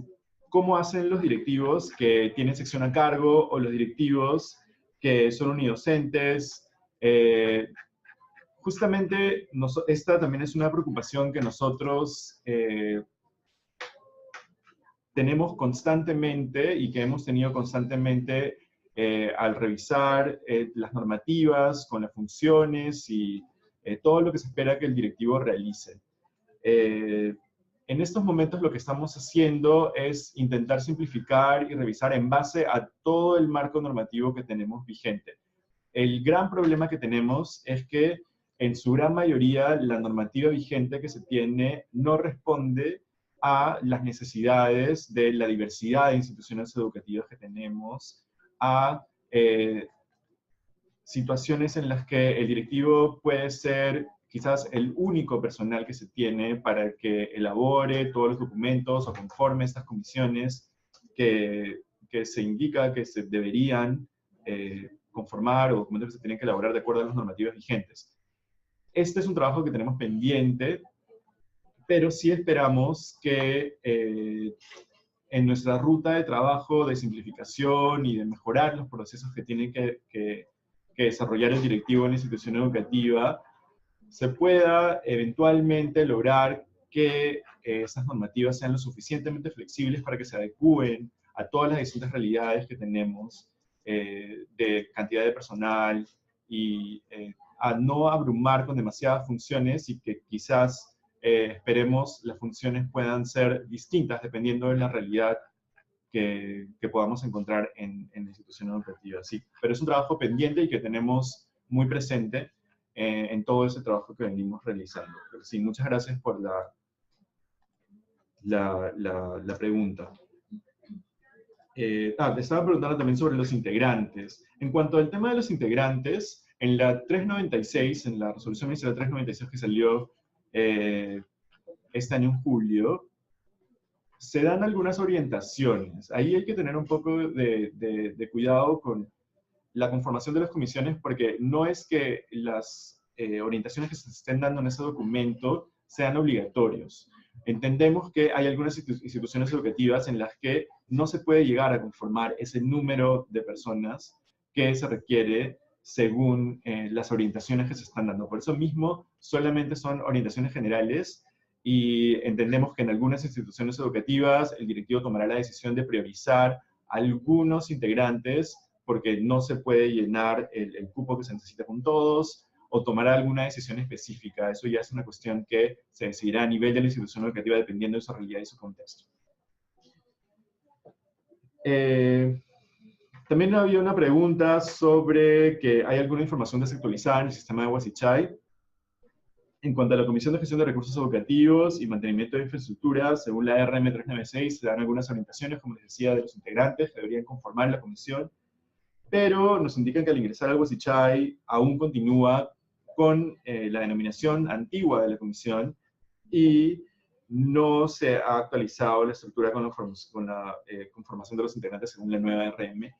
cómo hacen los directivos que tienen sección a cargo o los directivos que son unidocentes. Justamente esta también es una preocupación que nosotros tenemos constantemente y que hemos tenido constantemente al revisar las normativas con las funciones y todo lo que se espera que el directivo realice. En estos momentos lo que estamos haciendo es intentar simplificar y revisar en base a todo el marco normativo que tenemos vigente. El gran problema que tenemos es que en su gran mayoría la normativa vigente que se tiene no responde a las necesidades de la diversidad de instituciones educativas que tenemos, a situaciones en las que el directivo puede ser quizás el único personal que se tiene para que elabore todos los documentos o conforme estas comisiones que se indica que se deberían conformar, o documentos que se tienen que elaborar de acuerdo a las normativas vigentes. Este es un trabajo que tenemos pendiente, pero sí esperamos que en nuestra ruta de trabajo de simplificación y de mejorar los procesos que tiene que desarrollar el directivo en la institución educativa, se pueda eventualmente lograr que esas normativas sean lo suficientemente flexibles para que se adecúen a todas las distintas realidades que tenemos de cantidad de personal y a no abrumar con demasiadas funciones y que quizás esperemos las funciones puedan ser distintas dependiendo de la realidad que podamos encontrar en la institución educativa. Sí, pero es un trabajo pendiente y que tenemos muy presente en todo ese trabajo que venimos realizando. Pero sí, muchas gracias por la pregunta. Te estaba preguntando también sobre los integrantes. En cuanto al tema de los integrantes, en la 396, en la resolución ministerial 396 que salió este año en julio, se dan algunas orientaciones. Ahí hay que tener un poco de cuidado con la conformación de las comisiones, porque no es que las orientaciones que se estén dando en ese documento sean obligatorios. Entendemos que hay algunas instituciones educativas en las que no se puede llegar a conformar ese número de personas que se requiere según las orientaciones que se están dando. Por eso mismo, solamente son orientaciones generales y entendemos que en algunas instituciones educativas el directivo tomará la decisión de priorizar algunos integrantes porque no se puede llenar el cupo que se necesita con todos, o tomará alguna decisión específica. Eso ya es una cuestión que se decidirá a nivel de la institución educativa dependiendo de su realidad y su contexto. También había una pregunta sobre que hay alguna información desactualizada en el sistema de Huasichay. En cuanto a la Comisión de Gestión de Recursos Educativos y Mantenimiento de Infraestructura, según la RM 396, se dan algunas orientaciones, como les decía, de los integrantes que deberían conformar la comisión, pero nos indican que al ingresar al Huasichay aún continúa con la denominación antigua de la comisión y no se ha actualizado la estructura con la conformación de los integrantes según la nueva RM.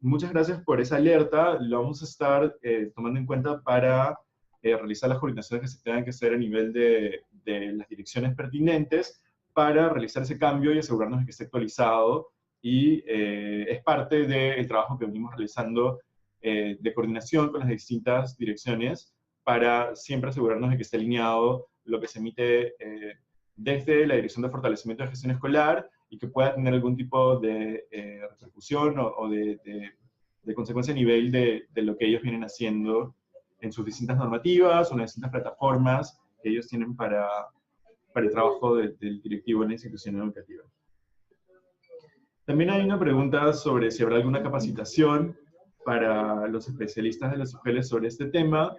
Muchas gracias por esa alerta, lo vamos a estar tomando en cuenta para realizar las coordinaciones que se tengan que hacer a nivel de las direcciones pertinentes para realizar ese cambio y asegurarnos de que esté actualizado, y es parte del trabajo que venimos realizando de coordinación con las distintas direcciones para siempre asegurarnos de que esté alineado lo que se emite desde la Dirección de Fortalecimiento de Gestión Escolar y que pueda tener algún tipo de repercusión o de consecuencia a nivel de lo que ellos vienen haciendo en sus distintas normativas o en las distintas plataformas que ellos tienen para el trabajo del directivo en la institución educativa. También hay una pregunta sobre si habrá alguna capacitación para los especialistas de las UGELs sobre este tema.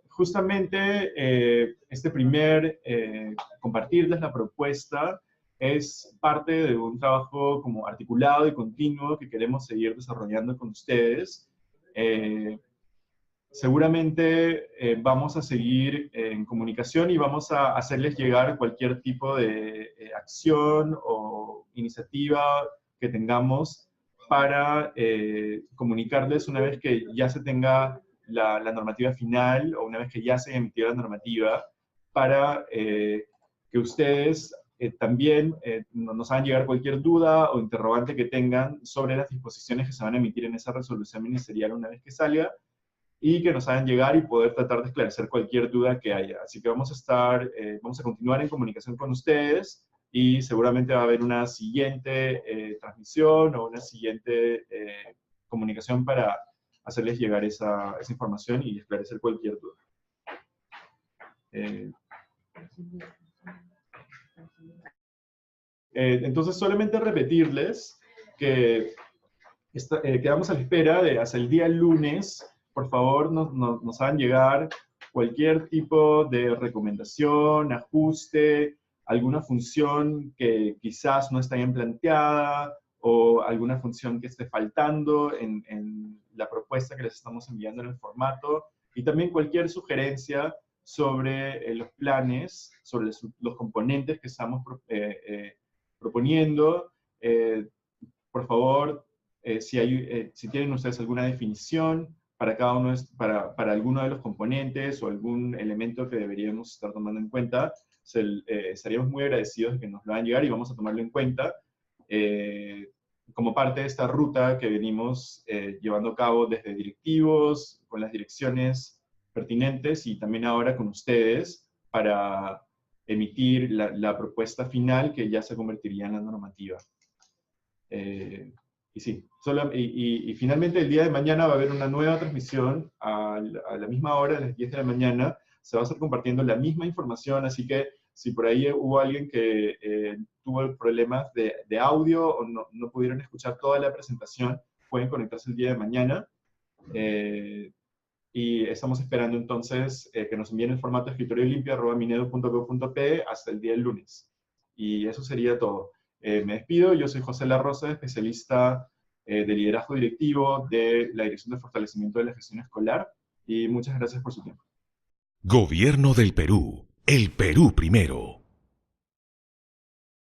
Justamente este primer compartirles la propuesta es parte de un trabajo como articulado y continuo que queremos seguir desarrollando con ustedes. Seguramente vamos a seguir en comunicación y vamos a hacerles llegar cualquier tipo de acción o iniciativa que tengamos para comunicarles una vez que ya se tenga la normativa final o una vez que ya se emitió la normativa, para que ustedes también nos hagan llegar cualquier duda o interrogante que tengan sobre las disposiciones que se van a emitir en esa resolución ministerial una vez que salga, y que nos hagan llegar y poder tratar de esclarecer cualquier duda que haya. Así que vamos a continuar en comunicación con ustedes y seguramente va a haber una siguiente transmisión o una siguiente comunicación para hacerles llegar esa información y esclarecer cualquier duda. Entonces, solamente repetirles que quedamos a la espera de hasta el día lunes. Por favor, nos hagan llegar cualquier tipo de recomendación, ajuste, alguna función que quizás no está bien planteada o alguna función que esté faltando en la propuesta que les estamos enviando en el formato, y también cualquier sugerencia sobre los planes, sobre los componentes que estamos proponiendo. Por favor, si tienen ustedes alguna definición para cada uno, para alguno de los componentes o algún elemento que deberíamos estar tomando en cuenta, estaríamos muy agradecidos de que nos lo hagan llegar y vamos a tomarlo en cuenta como parte de esta ruta que venimos llevando a cabo desde directivos, con las direcciones pertinentes y también ahora con ustedes para emitir la propuesta final que ya se convertiría en la normativa. Y sí, y finalmente el día de mañana va a haber una nueva transmisión a la misma hora, a las 10 de la mañana. Se va a estar compartiendo la misma información, así que si por ahí hubo alguien que tuvo problemas de audio o no pudieron escuchar toda la presentación, pueden conectarse el día de mañana. Y estamos esperando entonces que nos envíen el formato escritoriolimpio@minedu.gov.pe hasta el día del lunes. Y eso sería todo. Me despido, yo soy José La Rosa, especialista de liderazgo directivo de la Dirección de Fortalecimiento de la Gestión Escolar, y muchas gracias por su tiempo. Gobierno del Perú, el Perú primero.